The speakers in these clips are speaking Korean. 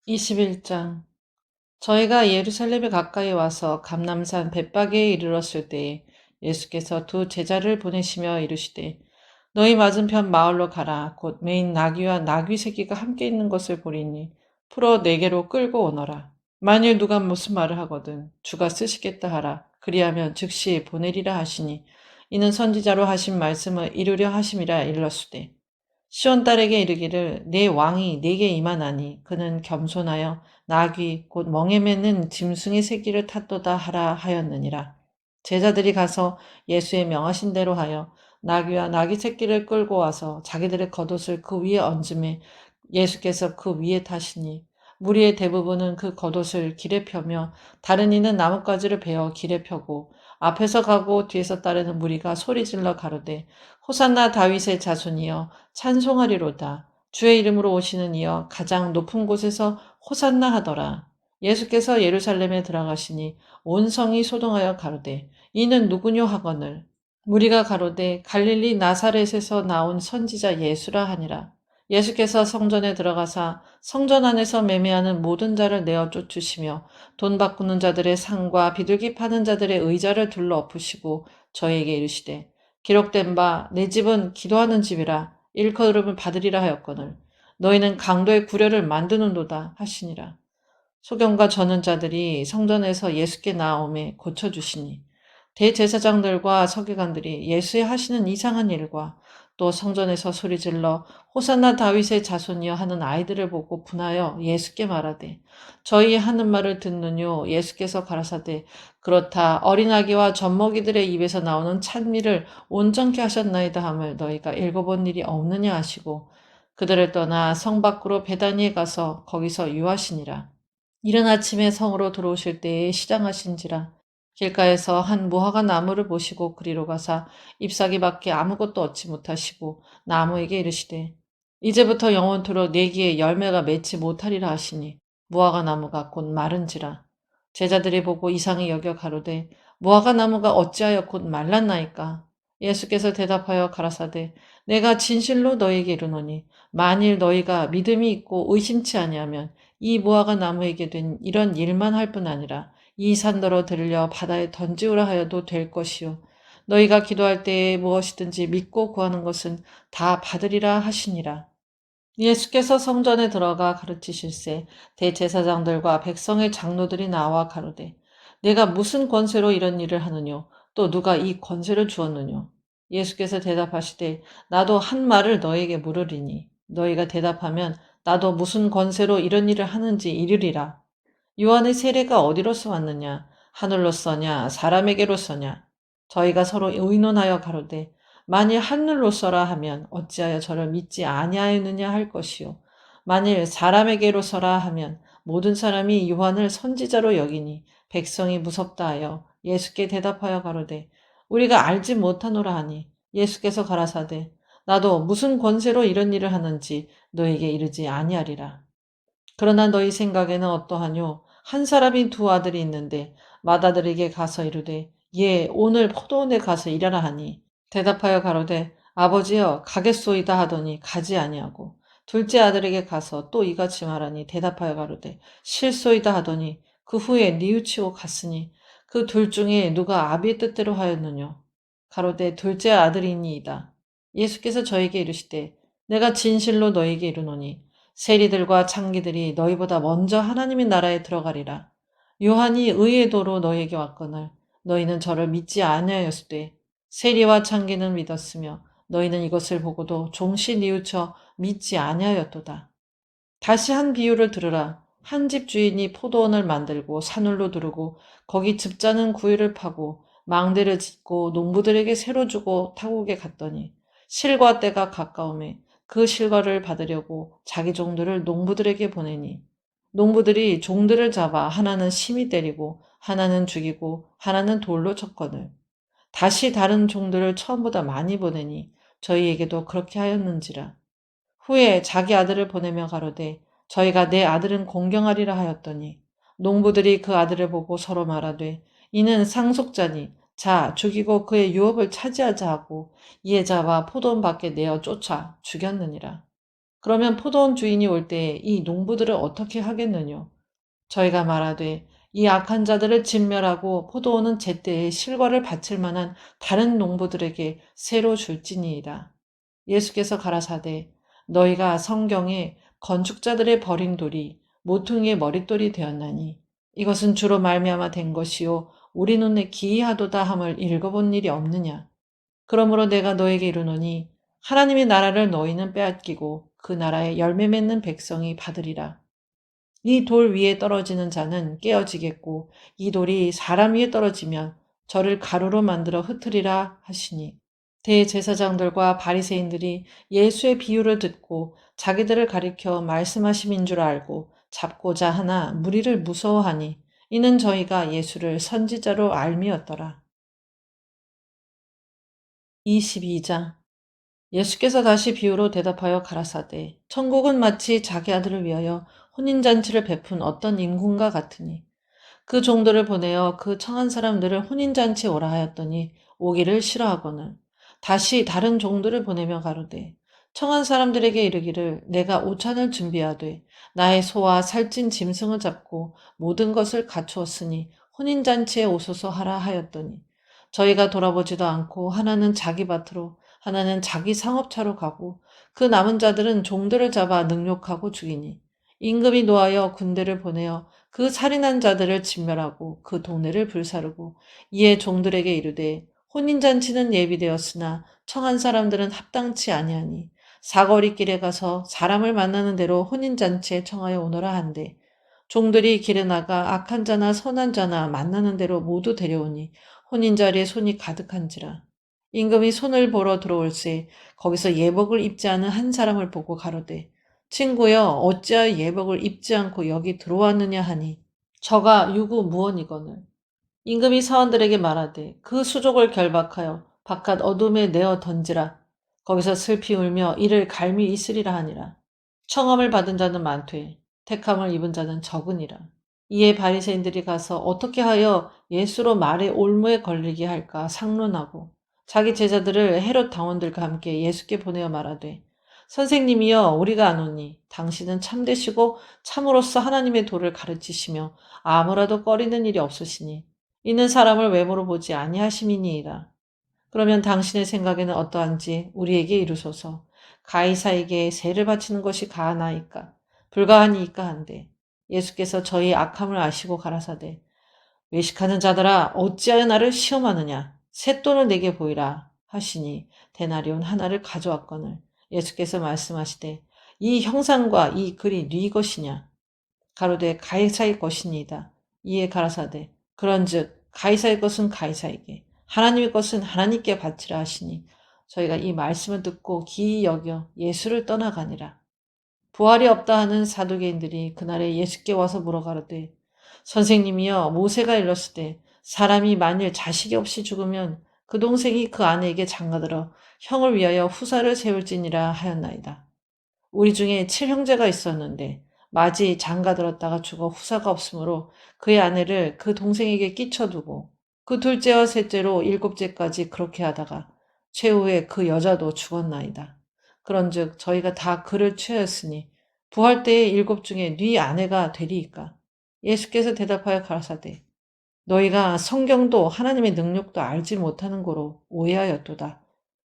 21장. 저희가 예루살렘에 가까이 와서 감람산 벳바게에 이르렀을 때에 예수께서 두 제자를 보내시며 이르시되 너희 맞은편 마을로 가라. 곧 매인 나귀와 나귀 새끼가 함께 있는 것을 보리니 풀어 내게로 끌고 오너라. 만일 누가 무슨 말을 하거든 주가 쓰시겠다 하라. 그리하면 즉시 보내리라 하시니 이는 선지자로 하신 말씀을 이루려 하심이라 일렀으되 시온 딸에게 이르기를 내 왕이 내게 임하나니 그는 겸손하여 나귀 곧 멍에 매는 짐승의 새끼를 탔도다 하라 하였느니라. 제자들이 가서 예수의 명하신 대로 하여 나귀와 나귀 새끼를 끌고 와서 자기들의 겉옷을 그 위에 얹음에 예수께서 그 위에 타시니 무리의 대부분은 그 겉옷을 길에 펴며 다른 이는 나뭇가지를 베어 길에 펴고 앞에서 가고 뒤에서 따르는 무리가 소리질러 가로되 호산나 다윗의 자손이여 찬송하리로다. 주의 이름으로 오시는 이여 가장 높은 곳에서 호산나 하더라. 예수께서 예루살렘에 들어가시니 온 성이 소동하여 가로되 이는 누구뇨 하거늘 무리가 가로되 갈릴리 나사렛에서 나온 선지자 예수라 하니라. 예수께서 성전에 들어가사 성전 안에서 매매하는 모든 자를 내어 쫓으시며 돈 바꾸는 자들의 상과 비둘기 파는 자들의 의자를 둘러 엎으시고 저에게 이르시되 기록된 바 내 집은 기도하는 집이라 일컬음을 받으리라 하였거늘 너희는 강도의 구려를 만드는도다 하시니라. 소경과 저는 자들이 성전에서 예수께 나아오매 고쳐주시니 대제사장들과 서기관들이 예수의 하시는 이상한 일과 또 성전에서 소리질러 호산나 다윗의 자손이여 하는 아이들을 보고 분하여 예수께 말하되 저희 하는 말을 듣느뇨. 예수께서 가라사대 그렇다 어린아기와 젖먹이들의 입에서 나오는 찬미를 온전케 하셨나이다 함을 너희가 읽어본 일이 없느냐 하시고 그들을 떠나 성 밖으로 베다니에 가서 거기서 유하시니라. 이른 아침에 성으로 들어오실 때에 시장하신지라 길가에서 한 무화과 나무를 보시고 그리로 가사 잎사귀밖에 아무것도 얻지 못하시고 나무에게 이르시되 이제부터 영원토록 내기에 열매가 맺지 못하리라 하시니 무화과 나무가 곧 마른지라. 제자들이 보고 이상히 여겨 가로되 무화과 나무가 어찌하여 곧 말랐나이까. 예수께서 대답하여 가라사대 내가 진실로 너희에게 이르노니 만일 너희가 믿음이 있고 의심치 아니하면 이 무화과 나무에게 된 이런 일만 할 뿐 아니라 이 산더러 들려 바다에 던지우라 하여도 될 것이요. 너희가 기도할 때에 무엇이든지 믿고 구하는 것은 다 받으리라 하시니라. 예수께서 성전에 들어가 가르치실세 대제사장들과 백성의 장로들이 나와 가로되 내가 무슨 권세로 이런 일을 하느뇨 또 누가 이 권세를 주었느뇨. 예수께서 대답하시되 나도 한 말을 너에게 물으리니 너희가 대답하면 나도 무슨 권세로 이런 일을 하는지 이르리라. 요한의 세례가 어디로서 왔느냐 하늘로서냐 사람에게로서냐. 저희가 서로 의논하여 가로되 만일 하늘로서라 하면 어찌하여 저를 믿지 아니하였느냐 할 것이요 만일 사람에게로서라 하면 모든 사람이 요한을 선지자로 여기니 백성이 무섭다 하여 예수께 대답하여 가로되 우리가 알지 못하노라 하니 예수께서 가라사대 나도 무슨 권세로 이런 일을 하는지 너에게 이르지 아니하리라. 그러나 너희 생각에는 어떠하뇨? 한 사람이 두 아들이 있는데 맏아들에게 가서 이르되 예 오늘 포도원에 가서 일하라 하니 대답하여 가로되 아버지여 가겠소이다 하더니 가지 아니하고 둘째 아들에게 가서 또 이같이 말하니 대답하여 가로되 싫소이다 하더니 그 후에 뉘우치고 갔으니 그 둘 중에 누가 아비의 뜻대로 하였느뇨? 가로되 둘째 아들이니이다. 예수께서 저에게 이르시되 내가 진실로 너에게 이르노니 세리들과 창기들이 너희보다 먼저 하나님의 나라에 들어가리라. 요한이 의의 도로 너희에게 왔거늘 너희는 저를 믿지 아니하였으되 세리와 창기는 믿었으며 너희는 이것을 보고도 종시 뉘우쳐 믿지 아니하였도다. 다시 한 비유를 들으라. 한 집 주인이 포도원을 만들고 산울로 두르고 거기 즙자는 구유를 파고 망대를 짓고 농부들에게 새로 주고 타국에 갔더니 실과 때가 가까우매 그 실과를 받으려고 자기 종들을 농부들에게 보내니 농부들이 종들을 잡아 하나는 심히 때리고 하나는 죽이고 하나는 돌로 쳤거늘 다시 다른 종들을 처음보다 많이 보내니 저희에게도 그렇게 하였는지라. 후에 자기 아들을 보내며 가로되 저희가 내 아들은 공경하리라 하였더니 농부들이 그 아들을 보고 서로 말하되 이는 상속자니 자 죽이고 그의 유업을 차지하자 하고 이에 잡아 포도원 밖에 내어 쫓아 죽였느니라. 그러면 포도원 주인이 올 때에 이 농부들을 어떻게 하겠느뇨? 저희가 말하되 이 악한 자들을 진멸하고 포도원은 제때에 실과를 바칠 만한 다른 농부들에게 새로 줄지니이다. 예수께서 가라사대 너희가 성경에 건축자들의 버린 돌이 모퉁이의 머릿돌이 되었나니 이것은 주로 말미암아 된 것이요 우리 눈에 기이하도다 함을 읽어본 일이 없느냐. 그러므로 내가 너에게 이르노니 하나님의 나라를 너희는 빼앗기고 그 나라에 열매 맺는 백성이 받으리라. 이 돌 위에 떨어지는 자는 깨어지겠고 이 돌이 사람 위에 떨어지면 저를 가루로 만들어 흩으리라 하시니 대제사장들과 바리새인들이 예수의 비유를 듣고 자기들을 가리켜 말씀하심인 줄 알고 잡고자 하나 무리를 무서워하니 이는 저희가 예수를 선지자로 알미었더라. 22장 예수께서 다시 비유로 대답하여 가라사대 천국은 마치 자기 아들을 위하여 혼인잔치를 베푼 어떤 임금과 같으니 그 종들을 보내어 그 청한 사람들을 혼인잔치에 오라 하였더니 오기를 싫어하거늘 다시 다른 종들을 보내며 가로되 청한 사람들에게 이르기를 내가 오찬을 준비하되 나의 소와 살찐 짐승을 잡고 모든 것을 갖추었으니 혼인잔치에 오소서 하라 하였더니 저희가 돌아보지도 않고 하나는 자기 밭으로 하나는 자기 상업차로 가고 그 남은 자들은 종들을 잡아 능욕하고 죽이니 임금이 노하여 군대를 보내어 그 살인한 자들을 진멸하고 그 동네를 불사르고 이에 종들에게 이르되 혼인잔치는 예비되었으나 청한 사람들은 합당치 아니하니 사거리 길에 가서 사람을 만나는 대로 혼인잔치에 청하여 오너라 한대 종들이 길에 나가 악한 자나 선한 자나 만나는 대로 모두 데려오니 혼인자리에 손이 가득한지라 임금이 손을 보러 들어올세 거기서 예복을 입지 않은 한 사람을 보고 가로되 친구여 어찌하여 예복을 입지 않고 여기 들어왔느냐 하니 저가 유구무원이거늘 임금이 사원들에게 말하되 그 수족을 결박하여 바깥 어둠에 내어 던지라 거기서 슬피 울며 이를 갈미 있으리라 하니라 청함을 받은 자는 많되 택함을 입은 자는 적으니라 이에 바리새인들이 가서 어떻게 하여 예수로 말의 올무에 걸리게 할까 상론하고 자기 제자들을 헤롯 당원들과 함께 예수께 보내어 말하되 선생님이여 우리가 아노니 당신은 참되시고 참으로서 하나님의 도를 가르치시며 아무라도 꺼리는 일이 없으시니 이는 사람을 외모로 보지 아니하심이니이다. 그러면 당신의 생각에는 어떠한지 우리에게 이루소서. 가이사에게 세를 바치는 것이 가하나이까 불가하니이까 한데 예수께서 저희 악함을 아시고 가라사대 외식하는 자들아 어찌하여 나를 시험하느냐 셋돈을 내게 보이라 하시니 데나리온 하나를 가져왔거늘 예수께서 말씀하시되 이 형상과 이 글이 네 것이냐 가로되 가이사의 것이니이다. 이에 가라사대 그런즉 가이사의 것은 가이사에게 하나님의 것은 하나님께 바치라 하시니 저희가 이 말씀을 듣고 기이 여겨 예수를 떠나가니라. 부활이 없다 하는 사두개인들이 그날에 예수께 와서 물어가로되 선생님이여 모세가 일렀을 때 사람이 만일 자식이 없이 죽으면 그 동생이 그 아내에게 장가들어 형을 위하여 후사를 세울지니라 하였나이다. 우리 중에 7형제가 있었는데 마지 장가들었다가 죽어 후사가 없으므로 그의 아내를 그 동생에게 끼쳐두고 그 둘째와 셋째로 일곱째까지 그렇게 하다가 최후에 그 여자도 죽었나이다. 그런즉 저희가 다 그를 취하였으니 부활 때의 일곱 중에 네 아내가 되리이까. 예수께서 대답하여 가라사대 너희가 성경도 하나님의 능력도 알지 못하는 거로 오해하였도다.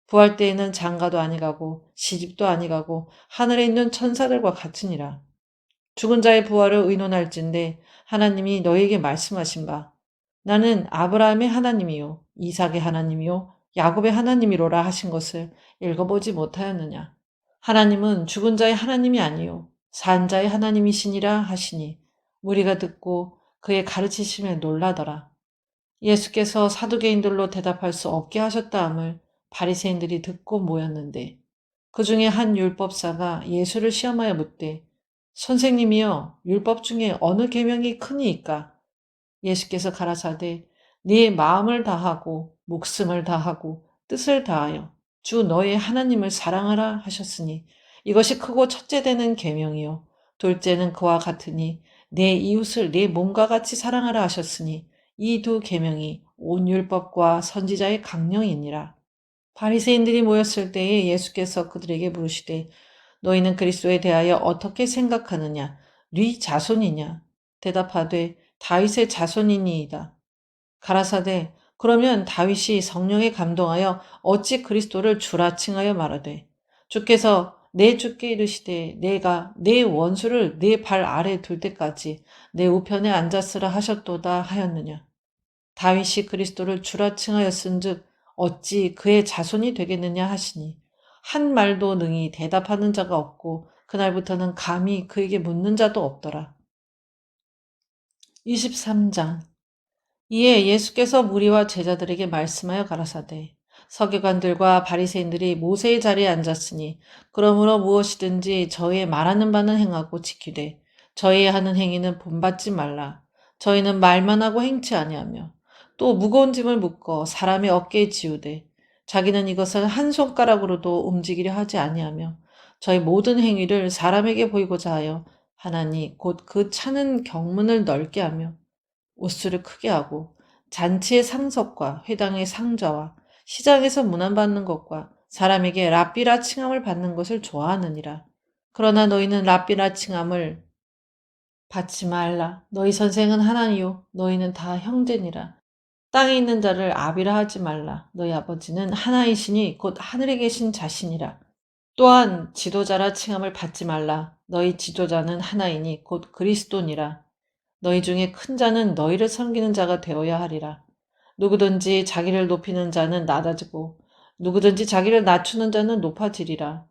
부활 때에는 장가도 아니가고 시집도 아니가고 하늘에 있는 천사들과 같으니라. 죽은 자의 부활을 의논할진대 하나님이 너희에게 말씀하신 바 나는 아브라함의 하나님이요 이삭의 하나님이요 야곱의 하나님이로라 하신 것을 읽어보지 못하였느냐. 하나님은 죽은 자의 하나님이 아니요 산 자의 하나님이시니라 하시니 우리가 듣고 그의 가르치심에 놀라더라. 예수께서 사두개인들로 대답할 수 없게 하셨다함을 바리새인들이 듣고 모였는데 그 중에 한 율법사가 예수를 시험하여 묻되 선생님이여 율법 중에 어느 계명이 크니이까? 예수께서 가라사대 네 마음을 다하고 목숨을 다하고 뜻을 다하여 주 너의 하나님을 사랑하라 하셨으니 이것이 크고 첫째 되는 계명이요 둘째는 그와 같으니 내 이웃을 내 몸과 같이 사랑하라 하셨으니 이 두 계명이 온 율법과 선지자의 강령이니라. 바리새인들이 모였을 때에 예수께서 그들에게 물으시되 너희는 그리스도에 대하여 어떻게 생각하느냐? 네 자손이냐? 대답하되 다윗의 자손이니이다. 가라사대 그러면 다윗이 성령에 감동하여 어찌 그리스도를 주라 칭하여 말하되 주께서 내 주께 이르시되 내가 내 원수를 내 발 아래 둘 때까지 내 우편에 앉았으라 하셨도다 하였느냐. 다윗이 그리스도를 주라 칭하였은즉 어찌 그의 자손이 되겠느냐 하시니 한 말도 능히 대답하는 자가 없고 그날부터는 감히 그에게 묻는 자도 없더라. 23장 이에 예수께서 무리와 제자들에게 말씀하여 가라사대 서기관들과 바리새인들이 모세의 자리에 앉았으니 그러므로 무엇이든지 저희의 말하는 바는 행하고 지키되 저희의 하는 행위는 본받지 말라. 저희는 말만 하고 행치 아니하며 또 무거운 짐을 묶어 사람의 어깨에 지우되 자기는 이것을 한 손가락으로도 움직이려 하지 아니하며 저희 모든 행위를 사람에게 보이고자 하여 하나니 곧 그 차는 경문을 넓게 하며 옷수를 크게 하고 잔치의 상석과 회당의 상자와 시장에서 문안받는 것과 사람에게 랍비라 칭함을 받는 것을 좋아하느니라. 그러나 너희는 랍비라 칭함을 받지 말라. 너희 선생은 하나니요 너희는 다 형제니라. 땅에 있는 자를 아비라 하지 말라. 너희 아버지는 하나이시니 곧 하늘에 계신 자신이라. 또한 지도자라 칭함을 받지 말라. 너희 지도자는 하나이니 곧 그리스도니라. 너희 중에 큰 자는 너희를 섬기는 자가 되어야 하리라. 누구든지 자기를 높이는 자는 낮아지고 누구든지 자기를 낮추는 자는 높아지리라.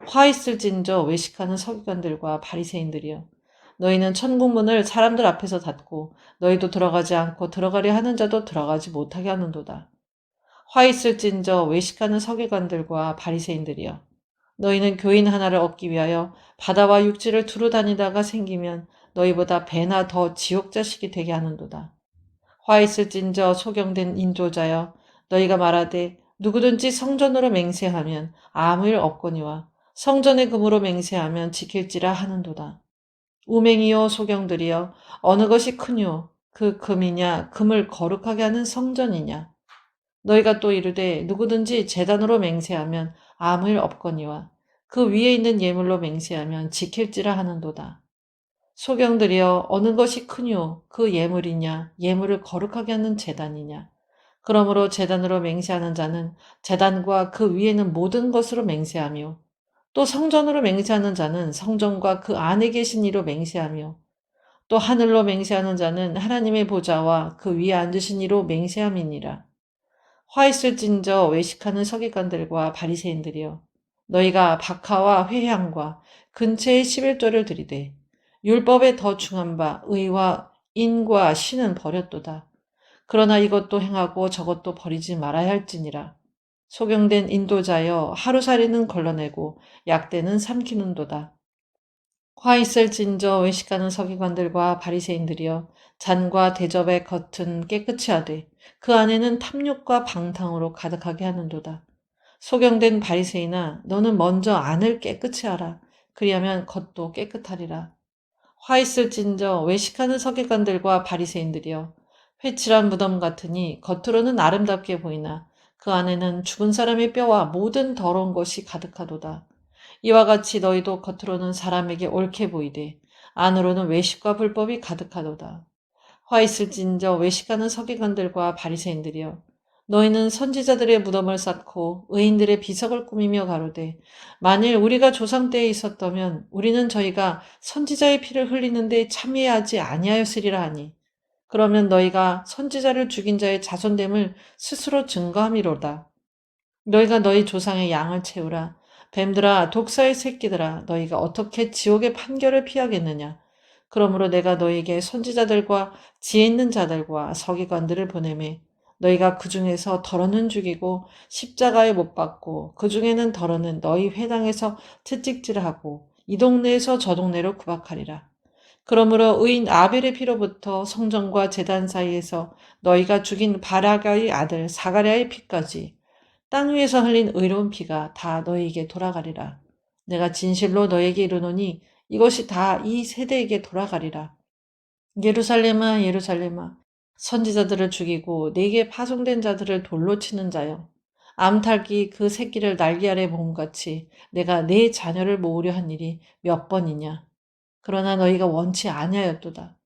화 있을진저 외식하는 서기관들과 바리새인들이여 너희는 천국문을 사람들 앞에서 닫고 너희도 들어가지 않고 들어가려 하는 자도 들어가지 못하게 하는도다. 화 있을진저 외식하는 서기관들과 바리새인들이여 너희는 교인 하나를 얻기 위하여 바다와 육지를 두루 다니다가 생기면 너희보다 배나 더 지옥 자식이 되게 하는도다. 화 있을진저 소경된 인도자여 너희가 말하되 누구든지 성전으로 맹세하면 아무 일 없거니와 성전의 금으로 맹세하면 지킬지라 하는도다. 우맹이요 소경들이여 어느 것이 크뇨 그 금이냐 금을 거룩하게 하는 성전이냐. 너희가 또 이르되 누구든지 제단으로 맹세하면 아무 일 없거니와 그 위에 있는 예물로 맹세하면 지킬지라 하는도다. 소경들이여 어느 것이 크뇨 그 예물이냐 예물을 거룩하게 하는 제단이냐. 그러므로 제단으로 맹세하는 자는 제단과 그 위에는 모든 것으로 맹세하며 또 성전으로 맹세하는 자는 성전과 그 안에 계신 이로 맹세하며 또 하늘로 맹세하는 자는 하나님의 보좌와 그 위에 앉으신 이로 맹세함이니라. 화 있을진저 외식하는 서기관들과 바리새인들이여 너희가 박하와 회향과 근처의 11조를 드리되 율법에 더 중한 바 의와 인과 신은 버렸도다. 그러나 이것도 행하고 저것도 버리지 말아야 할지니라. 소경된 인도자여 하루살이는 걸러내고 약대는 삼키는도다. 화 있을진저 외식하는 서기관들과 바리새인들이여 잔과 대접의 겉은 깨끗이 하되 그 안에는 탐욕과 방탕으로 가득하게 하는도다. 소경된 바리새인아 너는 먼저 안을 깨끗이 하라. 그리하면 겉도 깨끗하리라. 화 있을진저 외식하는 서기관들과 바리새인들이여 회칠한 무덤 같으니 겉으로는 아름답게 보이나 그 안에는 죽은 사람의 뼈와 모든 더러운 것이 가득하도다. 이와 같이 너희도 겉으로는 사람에게 옳게 보이되 안으로는 외식과 불법이 가득하도다. 화 있을진저 외식하는 서기관들과 바리새인들이여 너희는 선지자들의 무덤을 쌓고 의인들의 비석을 꾸미며 가로되 만일 우리가 조상 때에 있었다면 우리는 저희가 선지자의 피를 흘리는 데 참여하지 아니하였으리라 하니 그러면 너희가 선지자를 죽인 자의 자손됨을 스스로 증거함이로다. 너희가 너희 조상의 양을 채우라. 뱀들아 독사의 새끼들아 너희가 어떻게 지옥의 판결을 피하겠느냐. 그러므로 내가 너희에게 선지자들과 지혜 있는 자들과 서기관들을 보내매 너희가 그 중에서 더러는 죽이고 십자가에 못 박고 그 중에는 더러는 너희 회당에서 채찍질하고 이 동네에서 저 동네로 구박하리라. 그러므로 의인 아벨의 피로부터 성전과 제단 사이에서 너희가 죽인 바라가의 아들 사가랴의 피까지 땅 위에서 흘린 의로운 피가 다 너희에게 돌아가리라. 내가 진실로 너희에게 이르노니 이것이 다 이 세대에게 돌아가리라. 예루살렘아 예루살렘아 선지자들을 죽이고 내게 파송된 자들을 돌로 치는 자여 암탉이 그 새끼를 날개 아래 모음같이 내가 내 자녀를 모으려 한 일이 몇 번이냐. 그러나 너희가 원치 아니하였도다.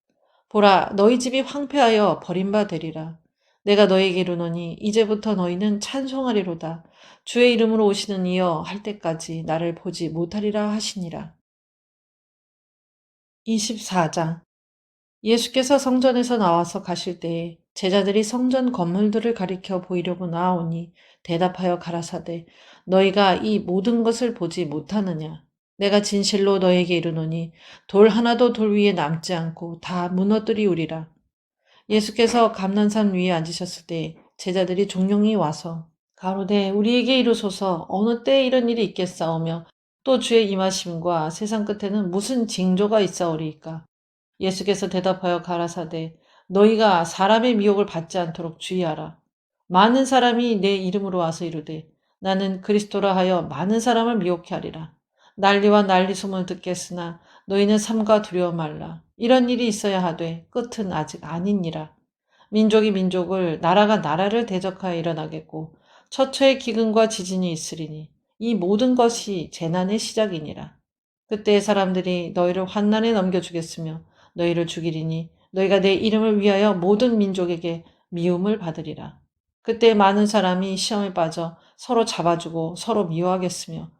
보라, 너희 집이 황폐하여 버림바 되리라. 내가 너희에게 이르노니 이제부터 너희는 찬송하리로다. 주의 이름으로 오시는 이여 할 때까지 나를 보지 못하리라 하시니라. 24장. 예수께서 성전에서 나와서 가실 때에 제자들이 성전 건물들을 가리켜 보이려고 나아오니 대답하여 가라사대 너희가 이 모든 것을 보지 못하느냐. 내가 진실로 너희에게 이르노니 돌 하나도 돌 위에 남지 않고 다 무너뜨리우리라. 예수께서 감난산 위에 앉으셨을 때 제자들이 종용이 와서 가로되 우리에게 이르소서 어느 때에 이런 일이 있겠사오며 또 주의 임하심과 세상 끝에는 무슨 징조가 있사오리이까. 예수께서 대답하여 가라사대 너희가 사람의 미혹을 받지 않도록 주의하라. 많은 사람이 내 이름으로 와서 이르되 나는 그리스도라 하여 많은 사람을 미혹해 하리라. 난리와 난리 소문을 듣겠으나 너희는 삼가 두려워 말라. 이런 일이 있어야 하되 끝은 아직 아니니라. 민족이 민족을 나라가 나라를 대적하여 일어나겠고 처처의 기근과 지진이 있으리니 이 모든 것이 재난의 시작이니라. 그때 사람들이 너희를 환난에 넘겨주겠으며 너희를 죽이리니 너희가 내 이름을 위하여 모든 민족에게 미움을 받으리라. 그때 많은 사람이 시험에 빠져 서로 잡아주고 서로 미워하겠으며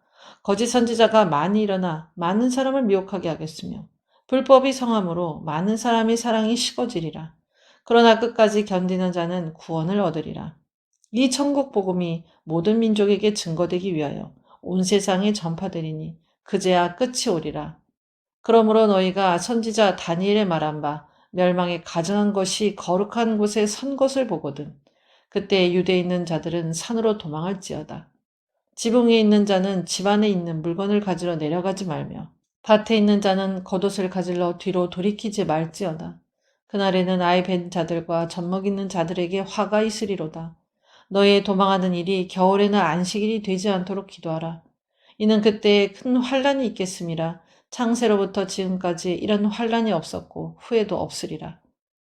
거짓 선지자가 많이 일어나 많은 사람을 미혹하게 하겠으며 불법이 성함으로 많은 사람의 사랑이 식어지리라. 그러나 끝까지 견디는 자는 구원을 얻으리라. 이 천국 복음이 모든 민족에게 증거되기 위하여 온 세상에 전파되리니 그제야 끝이 오리라. 그러므로 너희가 선지자 다니엘의 말한 바 멸망에 가증한 것이 거룩한 곳에 선 것을 보거든. 그때 유대에 있는 자들은 산으로 도망할지어다. 지붕 위에 있는 자는 집 안에 있는 물건을 가지러 내려가지 말며 밭에 있는 자는 겉옷을 가지러 뒤로 돌이키지 말지어다. 그날에는 아이 뵌 자들과 젖먹 있는 자들에게 화가 있으리로다. 너희의 도망하는 일이 겨울에는 안식일이 되지 않도록 기도하라. 이는 그때에 큰 환란이 있겠음이라. 창세로부터 지금까지 이런 환란이 없었고 후에도 없으리라.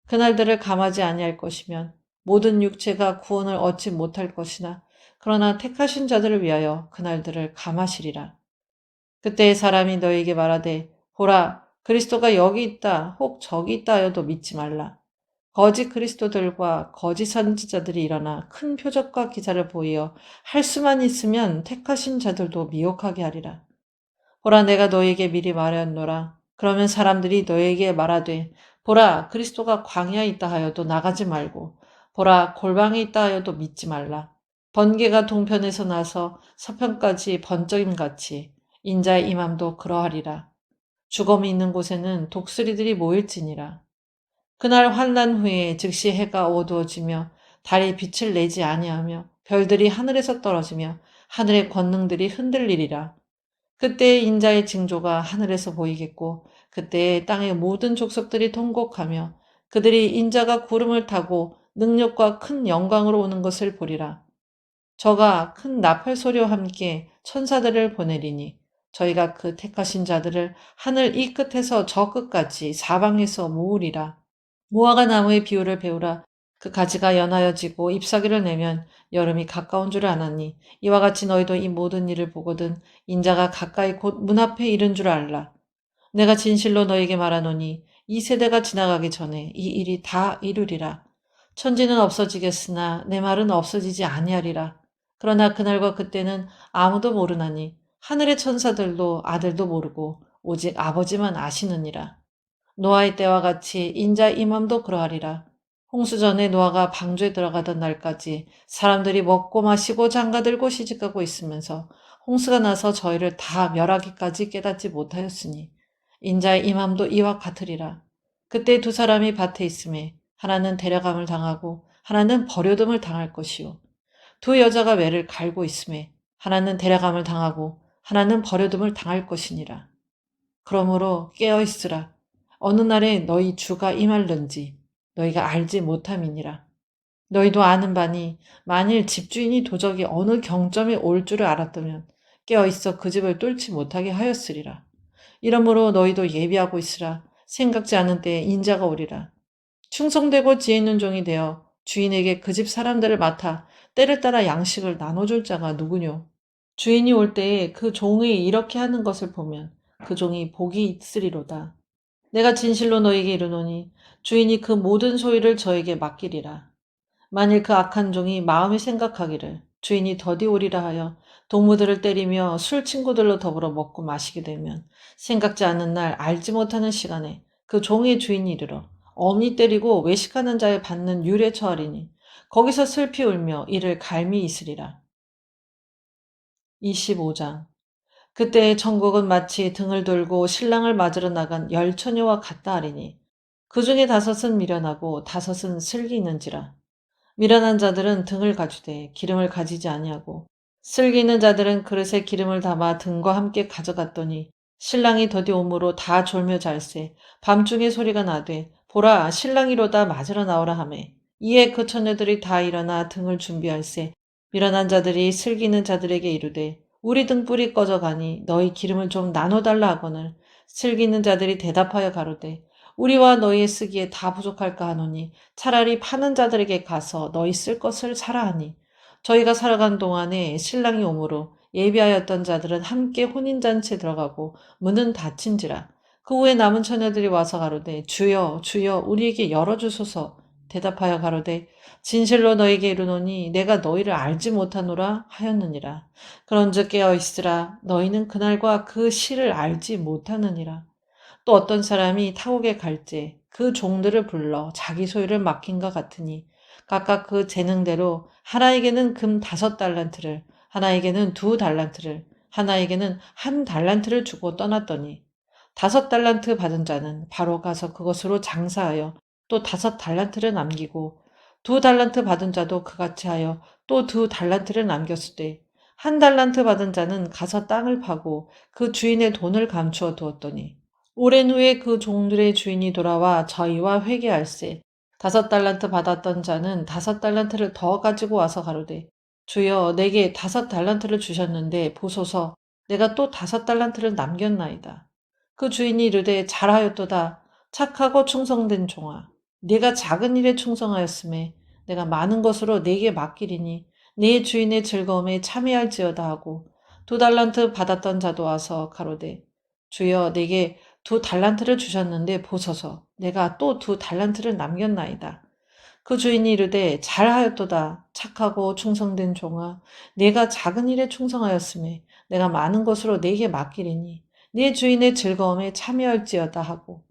그날들을 감하지 아니할 것이면 모든 육체가 구원을 얻지 못할 것이나 그러나 택하신 자들을 위하여 그날들을 감하시리라. 그때 사람이 너에게 말하되 보라 그리스도가 여기 있다 혹 저기 있다 하여도 믿지 말라. 거짓 그리스도들과 거짓 선지자들이 일어나 큰 표적과 기사를 보이어 할 수만 있으면 택하신 자들도 미혹하게 하리라. 보라 내가 너에게 미리 말하였노라. 그러면 사람들이 너에게 말하되 보라 그리스도가 광야에 있다 하여도 나가지 말고 보라 골방에 있다 하여도 믿지 말라. 번개가 동편에서 나서 서편까지 번쩍임같이 인자의 임함도 그러하리라. 죽음이 있는 곳에는 독수리들이 모일지니라. 그날 환난 후에 즉시 해가 어두워지며 달이 빛을 내지 아니하며 별들이 하늘에서 떨어지며 하늘의 권능들이 흔들리리라. 그때의 인자의 징조가 하늘에서 보이겠고 그때의 땅의 모든 족속들이 통곡하며 그들이 인자가 구름을 타고 능력과 큰 영광으로 오는 것을 보리라. 저가 큰 나팔 소리와 함께 천사들을 보내리니 저희가 그 택하신 자들을 하늘 이 끝에서 저 끝까지 사방에서 모으리라. 무화과 나무의 비유를 배우라. 그 가지가 연하여지고 잎사귀를 내면 여름이 가까운 줄 아나니 이와 같이 너희도 이 모든 일을 보거든 인자가 가까이 곧 문 앞에 이른 줄 알라. 내가 진실로 너에게 말하노니 이 세대가 지나가기 전에 이 일이 다 이루리라. 천지는 없어지겠으나 내 말은 없어지지 아니하리라. 그러나 그날과 그때는 아무도 모르나니 하늘의 천사들도 아들도 모르고 오직 아버지만 아시느니라. 노아의 때와 같이 인자의 임함도 그러하리라. 홍수 전에 노아가 방주에 들어가던 날까지 사람들이 먹고 마시고 장가들고 시집가고 있으면서 홍수가 나서 저희를 다 멸하기까지 깨닫지 못하였으니 인자의 임함도 이와 같으리라. 그때 두 사람이 밭에 있음에 하나는 데려감을 당하고 하나는 버려둠을 당할 것이요. 두 여자가 매를 갈고 있음에 하나는 데려감을 당하고 하나는 버려둠을 당할 것이니라. 그러므로 깨어있으라. 어느 날에 너희 주가 임할는지 너희가 알지 못함이니라. 너희도 아는 바니 만일 집주인이 도적이 어느 경점에 올 줄을 알았다면 깨어있어 그 집을 뚫지 못하게 하였으리라. 이러므로 너희도 예비하고 있으라. 생각지 않은 때에 인자가 오리라. 충성되고 지혜 있는 종이 되어 주인에게 그 집 사람들을 맡아 때를 따라 양식을 나눠줄 자가 누구뇨? 주인이 올 때에 그 종이 이렇게 하는 것을 보면 그 종이 복이 있으리로다. 내가 진실로 너희에게 이르노니 주인이 그 모든 소유를 저에게 맡기리라. 만일 그 악한 종이 마음에 생각하기를 주인이 더디 오리라 하여 동무들을 때리며 술 친구들로 더불어 먹고 마시게 되면 생각지 않은 날 알지 못하는 시간에 그 종의 주인이 이르러 엄히 때리고 외식하는 자에 받는 율에 처하리니 거기서 슬피 울며 이를 갈미 있으리라. 25장. 그때 천국은 마치 등을 돌고 신랑을 맞으러 나간 열 처녀와 같다 하리니 그 중에 다섯은 미련하고 다섯은 슬기 있는지라. 미련한 자들은 등을 가지되 기름을 가지지 아니하고 슬기 있는 자들은 그릇에 기름을 담아 등과 함께 가져갔더니 신랑이 더디 오므로 다 졸며 잘세 밤중에 소리가 나되 보라 신랑이로다 맞으러 나오라 하매 이에 그 처녀들이 다 일어나 등을 준비할세 미련한 자들이 슬기 있는 자들에게 이르되 우리 등불이 꺼져가니 너희 기름을 좀 나눠달라 하거늘 슬기 있는 자들이 대답하여 가로되 우리와 너희의 쓰기에 다 부족할까 하노니 차라리 파는 자들에게 가서 너희 쓸 것을 사라 하니 저희가 살아간 동안에 신랑이 오므로 예비하였던 자들은 함께 혼인잔치에 들어가고 문은 닫힌지라. 그 후에 남은 처녀들이 와서 가로되 주여 주여 우리에게 열어주소서. 대답하여 가로되 진실로 너에게 이르노니 내가 너희를 알지 못하노라 하였느니라. 그런즉 깨어있으라 너희는 그날과 그 시를 알지 못하느니라. 또 어떤 사람이 타국에 갈지 그 종들을 불러 자기 소유를 맡긴과 같으니 각각 그 재능대로 하나에게는 금 5달란트를 하나에게는 2달란트를 하나에게는 1달란트를 주고 떠났더니 5달란트 받은 자는 바로 가서 그것으로 장사하여 또 5달란트를 남기고 2달란트 받은 자도 그같이 하여 또 2달란트를 남겼을 때 1달란트 받은 자는 가서 땅을 파고 그 주인의 돈을 감추어 두었더니 오랜 후에 그 종들의 주인이 돌아와 저희와 회개할세 5달란트 받았던 자는 5달란트를 더 가지고 와서 가로되 주여 내게 5달란트를 주셨는데 보소서 내가 또 5달란트를 남겼나이다. 그 주인이 이르되 잘하였도다 착하고 충성된 종아 네가 작은 일에 충성하였음에 내가 많은 것으로 네게 맡기리니 네 주인의 즐거움에 참여할지어다 하고 2달란트 받았던 자도 와서 가로되 주여 내게 2달란트를 주셨는데 보소서 내가 또 2달란트를 남겼나이다. 그 주인이 이르되 잘하였도다 착하고 충성된 종아 내가 작은 일에 충성하였음에 내가 많은 것으로 네게 맡기리니 네 주인의 즐거움에 참여할지어다 하고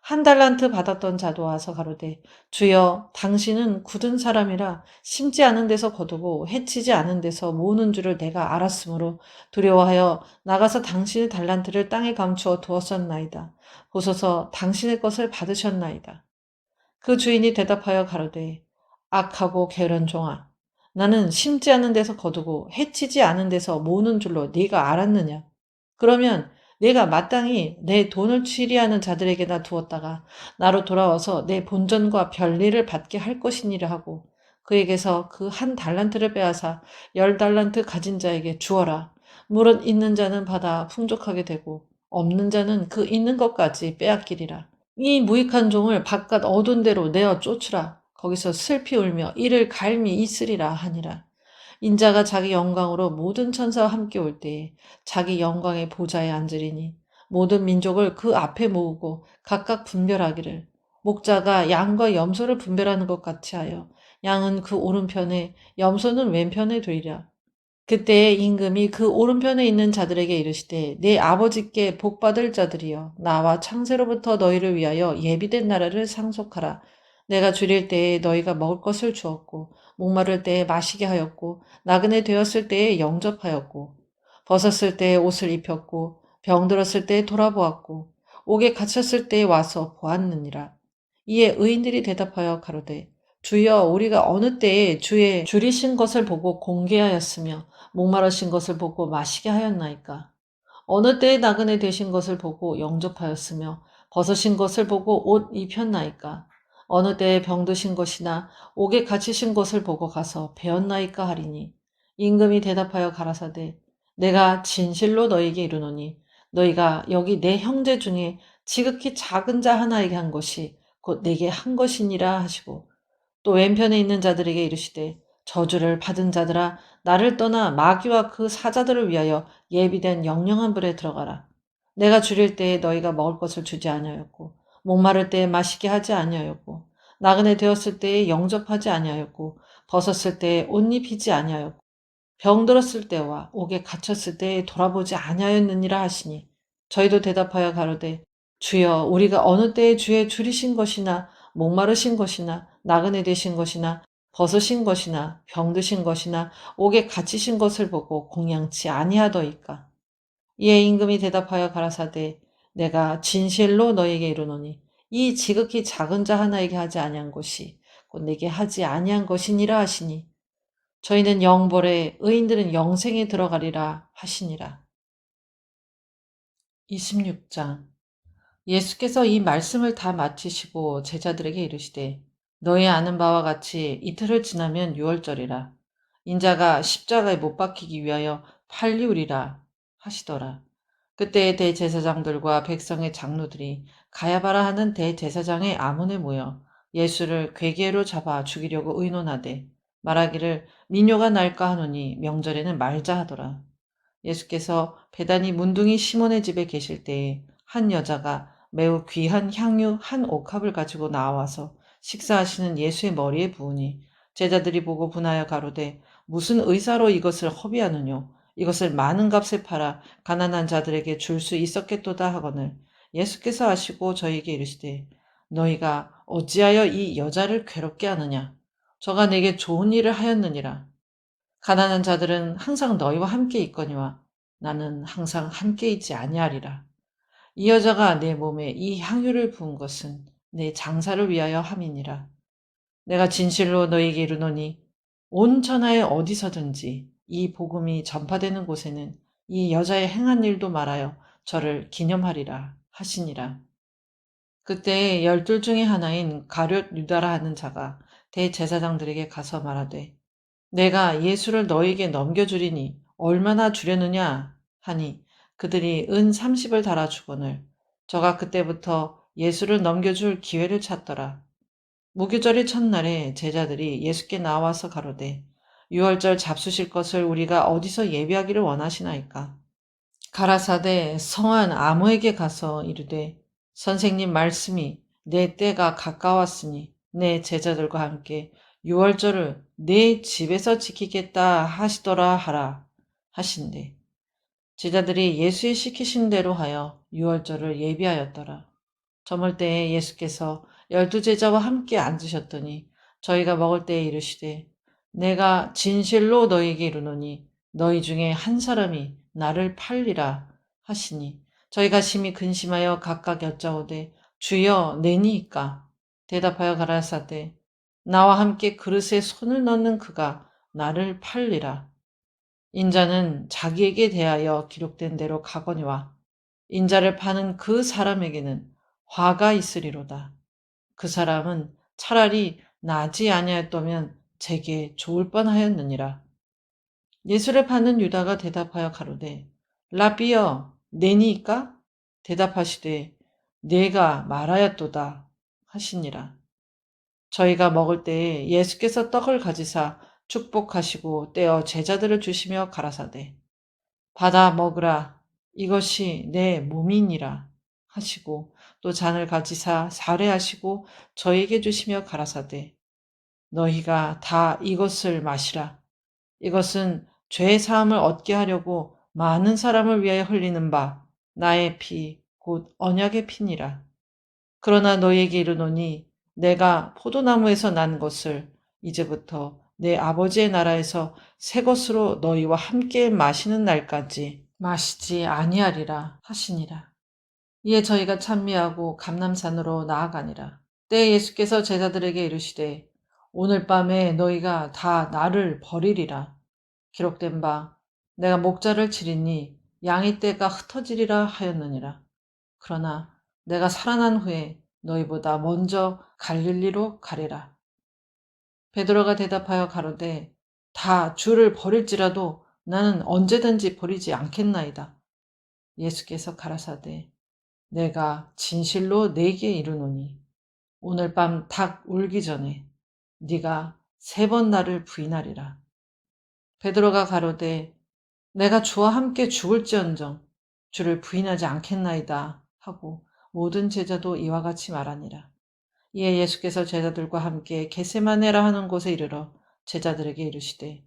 1달란트 받았던 자도 와서 가로되 주여 당신은 굳은 사람이라 심지 않은 데서 거두고 해치지 않은 데서 모으는 줄을 내가 알았으므로 두려워하여 나가서 당신의 달란트를 땅에 감추어 두었었나이다. 보소서 당신의 것을 받으셨나이다. 그 주인이 대답하여 가로되 악하고 게으른 종아 나는 심지 않은 데서 거두고 해치지 않은 데서 모으는 줄로 네가 알았느냐. 그러면 내가 마땅히 내 돈을 취리하는 자들에게나 두었다가 나로 돌아와서 내 본전과 별일을 받게 할 것이니라 하고 그에게서 그 1달란트를 빼앗아 10달란트 가진 자에게 주어라. 물은 있는 자는 받아 풍족하게 되고 없는 자는 그 있는 것까지 빼앗기리라. 이 무익한 종을 바깥 어두운 데로 내어 쫓으라. 거기서 슬피 울며 이를 갈미 있으리라 하니라. 인자가 자기 영광으로 모든 천사와 함께 올 때에 자기 영광의 보좌에 앉으리니 모든 민족을 그 앞에 모으고 각각 분별하기를 목자가 양과 염소를 분별하는 것 같이 하여 양은 그 오른편에 염소는 왼편에 두리라. 그때에 임금이 그 오른편에 있는 자들에게 이르시되 내 아버지께 복받을 자들이여 나와 창세로부터 너희를 위하여 예비된 나라를 상속하라. 내가 줄일 때에 너희가 먹을 것을 주었고 목마를 때에 마시게 하였고 나그네 되었을 때에 영접하였고 벗었을 때에 옷을 입혔고 병들었을 때에 돌아보았고 옥에 갇혔을 때에 와서 보았느니라. 이에 의인들이 대답하여 가로되 주여 우리가 어느 때에 주의 줄이신 것을 보고 공개하였으며 목마르신 것을 보고 마시게 하였나이까. 어느 때에 나그네 되신 것을 보고 영접하였으며 벗으신 것을 보고 옷 입혔나이까. 어느 때에 병드신 것이나 옥에 갇히신 것을 보고 가서 배웠나이까 하리니 임금이 대답하여 가라사대 내가 진실로 너희에게 이르노니 너희가 여기 내 형제 중에 지극히 작은 자 하나에게 한 것이 곧 내게 한 것이니라 하시고 또 왼편에 있는 자들에게 이르시되 저주를 받은 자들아 나를 떠나 마귀와 그 사자들을 위하여 예비된 영영한 불에 들어가라. 내가 줄일 때에 너희가 먹을 것을 주지 아니하였고 목마를 때에 마시게 하지 아니하였고 나그네 되었을 때에 영접하지 아니하였고 벗었을 때에 옷 입히지 아니하였고 병들었을 때와 옥에 갇혔을 때에 돌아보지 아니하였느니라 하시니 저희도 대답하여 가로되 주여 우리가 어느 때에 주의 줄이신 것이나 목마르신 것이나 나그네 되신 것이나 벗으신 것이나 병드신 것이나 옥에 갇히신 것을 보고 공양치 아니하더이까. 이에 임금이 대답하여 가라사대 내가 진실로 너에게 이르노니 이 지극히 작은 자 하나에게 하지 아니한 것이 곧 내게 하지 아니한 것이니라 하시니 저희는 영벌에 의인들은 영생에 들어가리라 하시니라. 26장. 예수께서 이 말씀을 다 마치시고 제자들에게 이르시되 너희 아는 바와 같이 이틀을 지나면 유월절이라 인자가 십자가에 못 박히기 위하여 팔리우리라 하시더라. 그때 대제사장들과 백성의 장로들이 가야바라 하는 대제사장의 아문에 모여 예수를 괴계로 잡아 죽이려고 의논하되 말하기를 민요가 날까 하노니 명절에는 말자 하더라. 예수께서 베다니 문둥이 시몬의 집에 계실 때에 한 여자가 매우 귀한 향유 한 옥합을 가지고 나와서 식사하시는 예수의 머리에 부으니 제자들이 보고 분하여 가로되 무슨 의사로 이것을 허비하느뇨 이것을 많은 값에 팔아 가난한 자들에게 줄 수 있었겠도다 하거늘 예수께서 아시고 저희에게 이르시되 너희가 어찌하여 이 여자를 괴롭게 하느냐 저가 내게 좋은 일을 하였느니라 가난한 자들은 항상 너희와 함께 있거니와 나는 항상 함께 있지 아니하리라. 이 여자가 내 몸에 이 향유를 부은 것은 내 장사를 위하여 함이니라. 내가 진실로 너희에게 이르노니 온 천하에 어디서든지 이 복음이 전파되는 곳에는 이 여자의 행한 일도 말하여 저를 기념하리라 하시니라. 그때 열둘 중에 하나인 가룟 유다라 하는 자가 대제사장들에게 가서 말하되 내가 예수를 너에게 넘겨주리니 얼마나 주려느냐 하니 그들이 은 30을 달아주거늘 저가 그때부터 예수를 넘겨줄 기회를 찾더라. 무교절의 첫날에 제자들이 예수께 나와서 가로되 유월절 잡수실 것을 우리가 어디서 예비하기를 원하시나이까. 가라사대 성한 아무에게 가서 이르되 선생님 말씀이 내 때가 가까웠으니 내 제자들과 함께 유월절을 내 집에서 지키겠다 하시더라 하라 하신대. 제자들이 예수의 시키신 대로 하여 유월절을 예비하였더라. 저물 때에 예수께서 12제자와 함께 앉으셨더니 저희가 먹을 때에 이르시되 내가 진실로 너희에게 이르노니 너희 중에 한 사람이 나를 팔리라 하시니 저희가 심히 근심하여 각각 여짜오되 주여 내니이까 대답하여 가라사대 나와 함께 그릇에 손을 넣는 그가 나를 팔리라. 인자는 자기에게 대하여 기록된 대로 가거니와 인자를 파는 그 사람에게는 화가 있으리로다. 그 사람은 차라리 나지 아니하였다면 제게 좋을 뻔하였느니라. 예수를 파는 유다가 대답하여 가로되 라비여 내니이까? 대답하시되 내가 말하였도다 하시니라. 저희가 먹을 때에 예수께서 떡을 가지사 축복하시고 떼어 제자들을 주시며 가라사대 받아 먹으라 이것이 내 몸이니라 하시고 또 잔을 가지사 살해하시고 저에게 주시며 가라사대 너희가 다 이것을 마시라 이것은 죄 사함을 얻게 하려고 많은 사람을 위하여 흘리는 바 나의 피 곧 언약의 피니라 그러나 너희에게 이르노니 내가 포도나무에서 난 것을 이제부터 내 아버지의 나라에서 새 것으로 너희와 함께 마시는 날까지 마시지 아니하리라 하시니라. 이에 저희가 찬미하고 감람산으로 나아가니라. 때에 예수께서 제자들에게 이르시되 오늘 밤에 너희가 다 나를 버리리라. 기록된 바 내가 목자를 치리니 양의 떼가 흩어지리라 하였느니라. 그러나 내가 살아난 후에 너희보다 먼저 갈릴리로 가리라. 베드로가 대답하여 가로되 다 주를 버릴지라도 나는 언제든지 버리지 않겠나이다. 예수께서 가라사대 내가 진실로 네게 이르노니 오늘 밤 닭 울기 전에 네가 3번 나를 부인하리라. 베드로가 가로되 내가 주와 함께 죽을지언정 주를 부인하지 않겠나이다 하고 모든 제자도 이와 같이 말하니라. 이에 예수께서 제자들과 함께 겟세마네라 하는 곳에 이르러 제자들에게 이르시되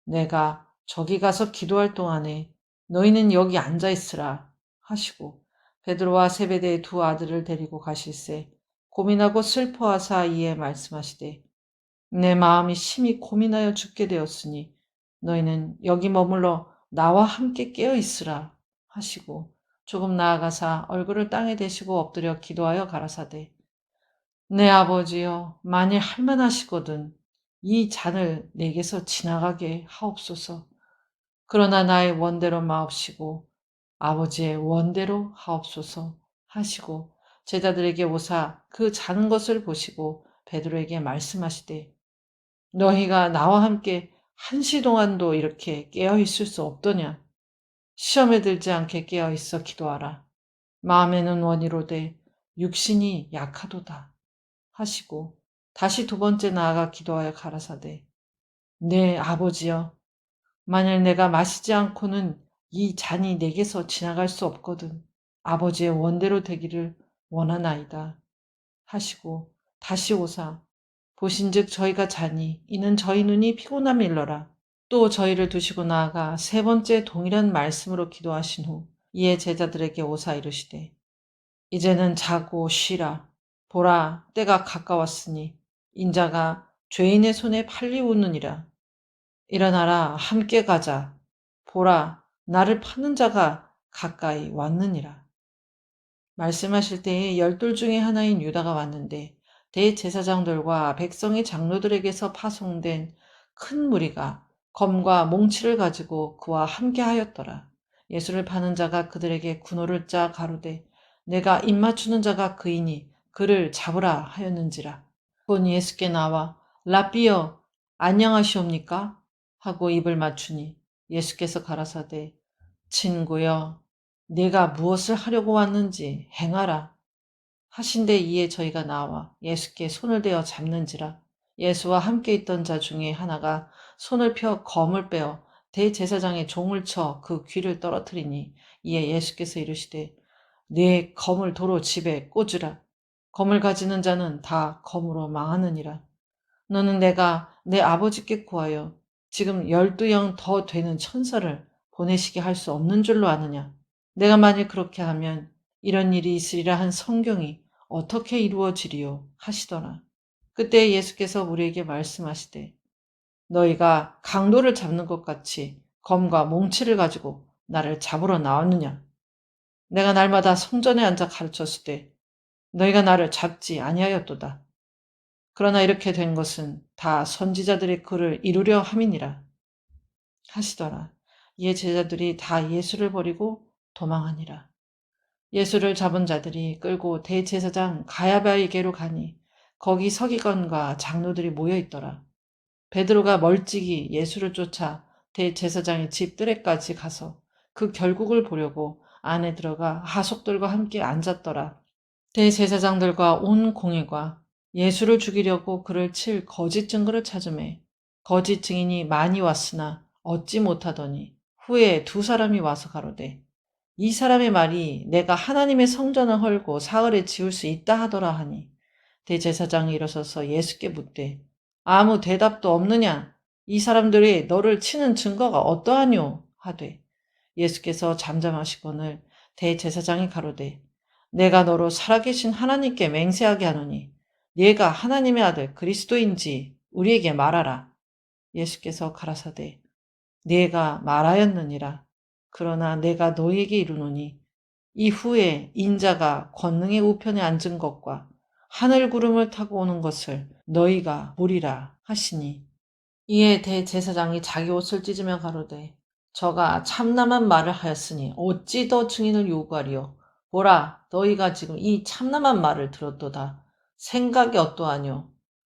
내가 저기 가서 기도할 동안에 너희는 여기 앉아 있으라 하시고 베드로와 세베대의 2 아들을 데리고 가실새 고민하고 슬퍼하사 이에 말씀하시되 내 마음이 심히 고민하여 죽게 되었으니 너희는 여기 머물러 나와 함께 깨어 있으라 하시고 조금 나아가사 얼굴을 땅에 대시고 엎드려 기도하여 가라사대 내 아버지여 만일 할만하시거든 이 잔을 내게서 지나가게 하옵소서. 그러나 나의 원대로 마옵시고 아버지의 원대로 하옵소서 하시고 제자들에게 오사 그 자는 것을 보시고 베드로에게 말씀하시되 너희가 나와 함께 1시 동안도 이렇게 깨어 있을 수 없더냐. 시험에 들지 않게 깨어 있어 기도하라. 마음에는 원이로되 육신이 약하도다 하시고 다시 2번째 나아가 기도하여 가라사대 내 아버지여 만일 내가 마시지 않고는 이 잔이 내게서 지나갈 수 없거든 아버지의 원대로 되기를 원하나이다 하시고 다시 오사 보신즉 저희가 자니 이는 저희 눈이 피곤함이 일러라. 또 저희를 두시고 나아가 3번째 동일한 말씀으로 기도하신 후 이에 제자들에게 오사 이르시되 이제는 자고 쉬라. 보라 때가 가까웠으니 인자가 죄인의 손에 팔리우느니라. 일어나라 함께 가자. 보라 나를 파는 자가 가까이 왔느니라. 말씀하실 때에 12 중에 하나인 유다가 왔는데 대제사장들과 백성의 장로들에게서 파송된 큰 무리가 검과 몽치를 가지고 그와 함께 하였더라. 예수를 파는 자가 그들에게 군호를 짜 가로되 내가 입맞추는 자가 그이니 그를 잡으라 하였는지라. 곧 예수께 나와 라삐여 안녕하시옵니까? 하고 입을 맞추니 예수께서 가라사대 친구여 네가 무엇을 하려고 왔는지 행하라 하신데 이에 저희가 나와 예수께 손을 대어 잡는지라. 예수와 함께 있던 자 중에 하나가 손을 펴 검을 빼어 대제사장의 종을 쳐 그 귀를 떨어뜨리니 이에 예수께서 이르시되 네 검을 도로 집에 꽂으라. 검을 가지는 자는 다 검으로 망하느니라. 너는 내가 내 아버지께 구하여 지금 12영 더 되는 천사를 보내시게 할 수 없는 줄로 아느냐. 내가 만일 그렇게 하면 이런 일이 있으리라 한 성경이 어떻게 이루어지리요 하시더라. 그때 예수께서 우리에게 말씀하시되 너희가 강도를 잡는 것 같이 검과 몽치를 가지고 나를 잡으러 나왔느냐. 내가 날마다 성전에 앉아 가르쳤을 때 너희가 나를 잡지 아니하였도다. 그러나 이렇게 된 것은 다 선지자들의 글을 이루려 함이니라 하시더라. 이에 제자들이 다 예수를 버리고 도망하니라. 예수를 잡은 자들이 끌고 대제사장 가야바에게로 가니 거기 서기관과 장로들이 모여 있더라. 베드로가 멀찍이 예수를 쫓아 대제사장의 집 뜰에까지 가서 그 결국을 보려고 안에 들어가 하속들과 함께 앉았더라. 대제사장들과 온 공회가 예수를 죽이려고 그를 칠 거짓 증거를 찾으매 거짓 증인이 많이 왔으나 얻지 못하더니 후에 2 사람이 와서 가로되 이 사람의 말이 내가 하나님의 성전을 헐고 사흘에 지을 수 있다 하더라 하니 대제사장이 일어서서 예수께 묻되 아무 대답도 없느냐? 이 사람들이 너를 치는 증거가 어떠하뇨? 하되 예수께서 잠잠하시거늘 대제사장이 가로되 내가 너로 살아계신 하나님께 맹세하게 하노니 네가 하나님의 아들 그리스도인지 우리에게 말하라. 예수께서 가라사대 네가 말하였느니라. 그러나 내가 너희에게 이르노니 이후에 인자가 권능의 우편에 앉은 것과 하늘 구름을 타고 오는 것을 너희가 보리라 하시니 이에 대제사장이 자기 옷을 찢으며 가로되 저가 참남한 말을 하였으니 어찌 더 증인을 요구하리요. 보라 너희가 지금 이 참남한 말을 들었도다. 생각이 어떠하뇨.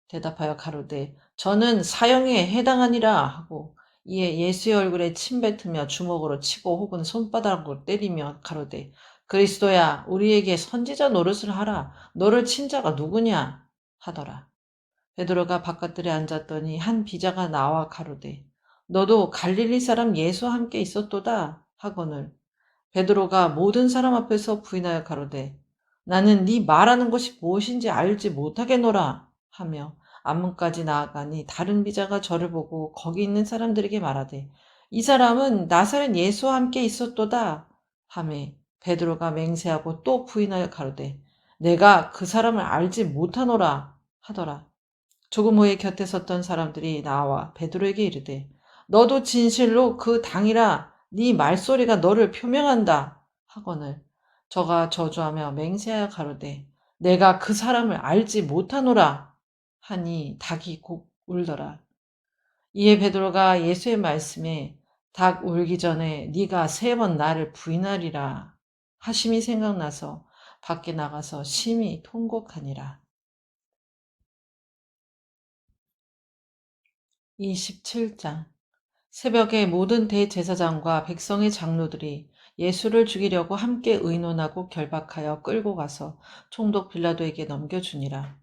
대답하여 가로되 저는 사형에 해당하니라 하고 이에 예수의 얼굴에 침 뱉으며 주먹으로 치고 혹은 손바닥으로 때리며 가로되 그리스도야 우리에게 선지자 노릇을 하라. 너를 친 자가 누구냐 하더라. 베드로가 바깥들에 앉았더니 한 비자가 나와 가로되 너도 갈릴리 사람 예수와 함께 있었도다 하거늘 베드로가 모든 사람 앞에서 부인하여 가로되 나는 네 말하는 것이 무엇인지 알지 못하겠노라 하며 앞문까지 나아가니 다른 비자가 저를 보고 거기 있는 사람들에게 말하되 이 사람은 나사렛 예수와 함께 있었도다 하매 베드로가 맹세하고 또 부인하여 가로되 내가 그 사람을 알지 못하노라 하더라. 조금 후에 곁에 섰던 사람들이 나와 베드로에게 이르되 너도 진실로 그 당이라 네 말소리가 너를 표명한다 하거늘 저가 저주하며 맹세하여 가로되 내가 그 사람을 알지 못하노라 하니 닭이 곧 울더라. 이에 베드로가 예수의 말씀에 닭 울기 전에 네가 3번 나를 부인하리라 하심이 생각나서 밖에 나가서 심히 통곡하니라. 27장 새벽에 모든 대제사장과 백성의 장로들이 예수를 죽이려고 함께 의논하고 결박하여 끌고 가서 총독 빌라도에게 넘겨주니라.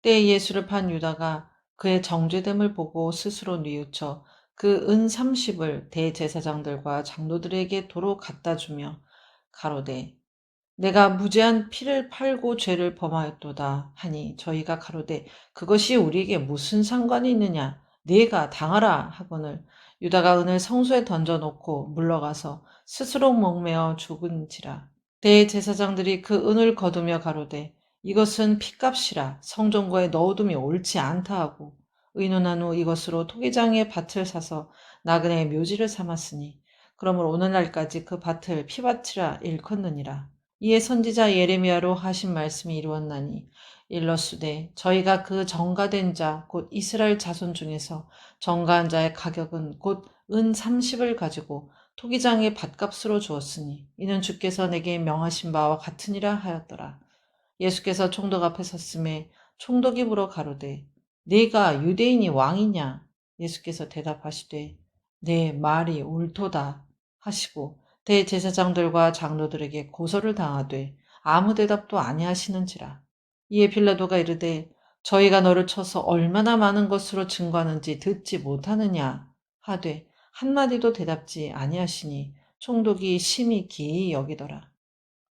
때에 예수를 판 유다가 그의 정죄됨을 보고 스스로 뉘우쳐 그 은 30을 대제사장들과 장로들에게 도로 갖다 주며 가로되 내가 무죄한 피를 팔고 죄를 범하였도다 하니 저희가 가로되 그것이 우리에게 무슨 상관이 있느냐 네가 당하라 하거늘 유다가 은을 성소에 던져놓고 물러가서 스스로 목매어 죽은지라. 대제사장들이 그 은을 거두며 가로되 이것은 피값이라 성전고에 넣어둠이 옳지 않다 하고 의논한 후 이것으로 토기장의 밭을 사서 나그네의 묘지를 삼았으니 그러므로 오늘날까지 그 밭을 피밭이라 일컫느니라. 이에 선지자 예레미야로 하신 말씀이 이루었나니 일러스되 저희가 그 정가된 자 곧 이스라엘 자손 중에서 정가한 자의 가격은 곧 은 30을 가지고 토기장의 밭값으로 주었으니 이는 주께서 내게 명하신 바와 같으니라 하였더라. 예수께서 총독 앞에 섰음에 총독이 물어 가로되 네가 유대인이 왕이냐? 예수께서 대답하시되 내 말이 옳도다 하시고 대제사장들과 장로들에게 고소를 당하되 아무 대답도 아니하시는지라. 이에 빌라도가 이르되 저희가 너를 쳐서 얼마나 많은 것으로 증거하는지 듣지 못하느냐 하되 한마디도 대답지 아니하시니 총독이 심히 기이 여기더라.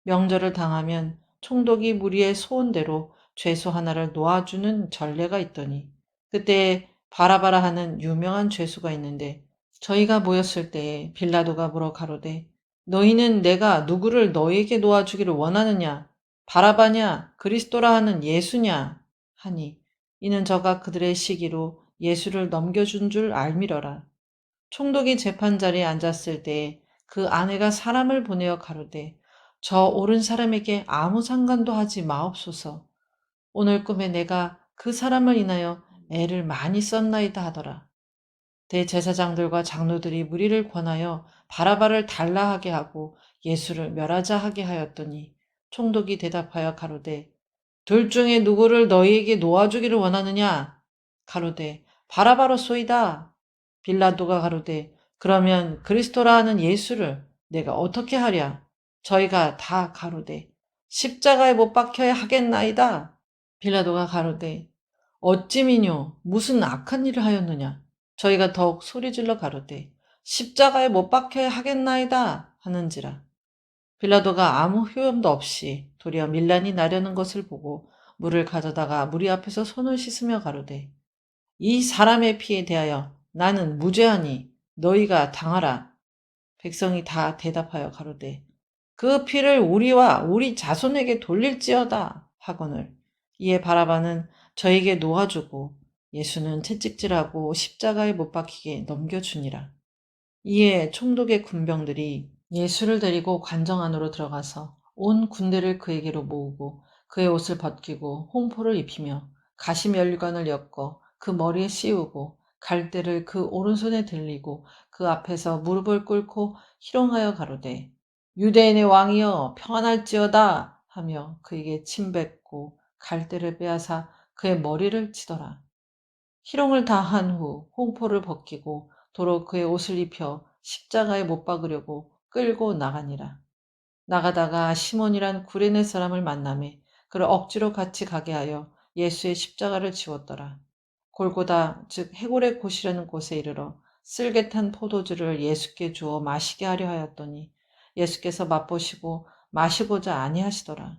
명절을 당하면 총독이 무리의 소원대로 죄수 하나를 놓아주는 전례가 있더니 그때 바라바라 하는 유명한 죄수가 있는데 저희가 모였을 때에 빌라도가 물어 가로되 너희는 내가 누구를 너희에게 놓아주기를 원하느냐 바라바냐 그리스도라 하는 예수냐 하니 이는 저가 그들의 시기로 예수를 넘겨준 줄 알미러라. 총독이 재판 자리에 앉았을 때에 그 아내가 사람을 보내어 가로되 저 옳은 사람에게 아무 상관도 하지 마옵소서. 오늘 꿈에 내가 그 사람을 인하여 애를 많이 썼나이다 하더라. 대제사장들과 장로들이 무리를 권하여 바라바를 달라하게 하고 예수를 멸하자 하게 하였더니 총독이 대답하여 가로되 둘 중에 누구를 너희에게 놓아주기를 원하느냐? 가로되 바라바로소이다. 빌라도가 가로되 그러면 그리스도라 하는 예수를 내가 어떻게 하랴? 저희가 다 가로되 십자가에 못 박혀야 하겠나이다. 빌라도가 가로되 어찌미뇨 무슨 악한 일을 하였느냐? 저희가 더욱 소리질러 가로되 십자가에 못 박혀야 하겠나이다 하는지라. 빌라도가 아무 효험도 없이 도리어 밀란이 나려는 것을 보고 물을 가져다가 무리 앞에서 손을 씻으며 가로되 이 사람의 피에 대하여 나는 무죄하니 너희가 당하라. 백성이 다 대답하여 가로되 그 피를 우리와 우리 자손에게 돌릴지어다 하거늘 이에 바라바는 저에게 놓아주고 예수는 채찍질하고 십자가에 못 박히게 넘겨주니라. 이에 총독의 군병들이 예수를 데리고 관정 안으로 들어가서 온 군대를 그에게로 모으고 그의 옷을 벗기고 홍포를 입히며 가시면류관을 엮어 그 머리에 씌우고 갈대를 그 오른손에 들리고 그 앞에서 무릎을 꿇고 희롱하여 가로되 유대인의 왕이여 평안할지어다 하며 그에게 침뱉고 갈대를 빼앗아 그의 머리를 치더라. 희롱을 다 한 후 홍포를 벗기고 도로 그의 옷을 입혀 십자가에 못 박으려고 끌고 나가니라. 나가다가 시몬이란 구레네 사람을 만나매 그를 억지로 같이 가게 하여 예수의 십자가를 지웠더라. 골고다 즉 해골의 곳이라는 곳에 이르러 쓸개탄 포도주를 예수께 주어 마시게 하려 하였더니 예수께서 맛보시고 마시고자 아니하시더라.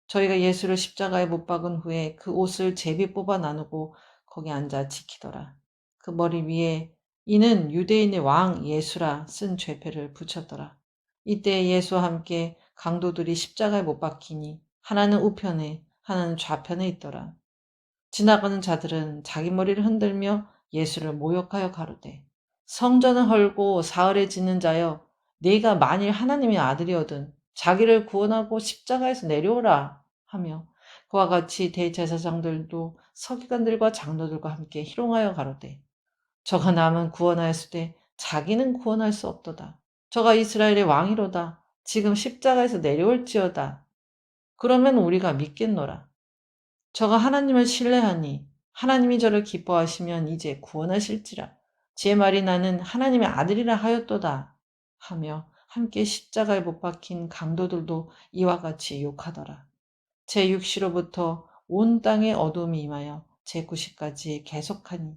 저희가 예수를 십자가에 못 박은 후에 그 옷을 제비 뽑아 나누고 거기 앉아 지키더라. 그 머리 위에 이는 유대인의 왕 예수라 쓴 죄패를 붙였더라. 이때 예수와 함께 강도들이 십자가에 못 박히니 하나는 우편에 하나는 좌편에 있더라. 지나가는 자들은 자기 머리를 흔들며 예수를 모욕하여 가로되 성전을 헐고 사흘에 짓는 자여 네가 만일 하나님의 아들이거든 자기를 구원하고 십자가에서 내려오라 하며 그와 같이 대제사장들도 서기관들과 장로들과 함께 희롱하여 가로되 저가 남은 구원하였으되 자기는 구원할 수 없도다. 저가 이스라엘의 왕이로다. 지금 십자가에서 내려올지어다. 그러면 우리가 믿겠노라. 저가 하나님을 신뢰하니 하나님이 저를 기뻐하시면 이제 구원하실지라. 제 말이 나는 하나님의 아들이라 하였도다. 하며 함께 십자가에 못 박힌 강도들도 이와 같이 욕하더라. 제6시로부터 온 땅에 어둠이 임하여 제9시까지 계속하니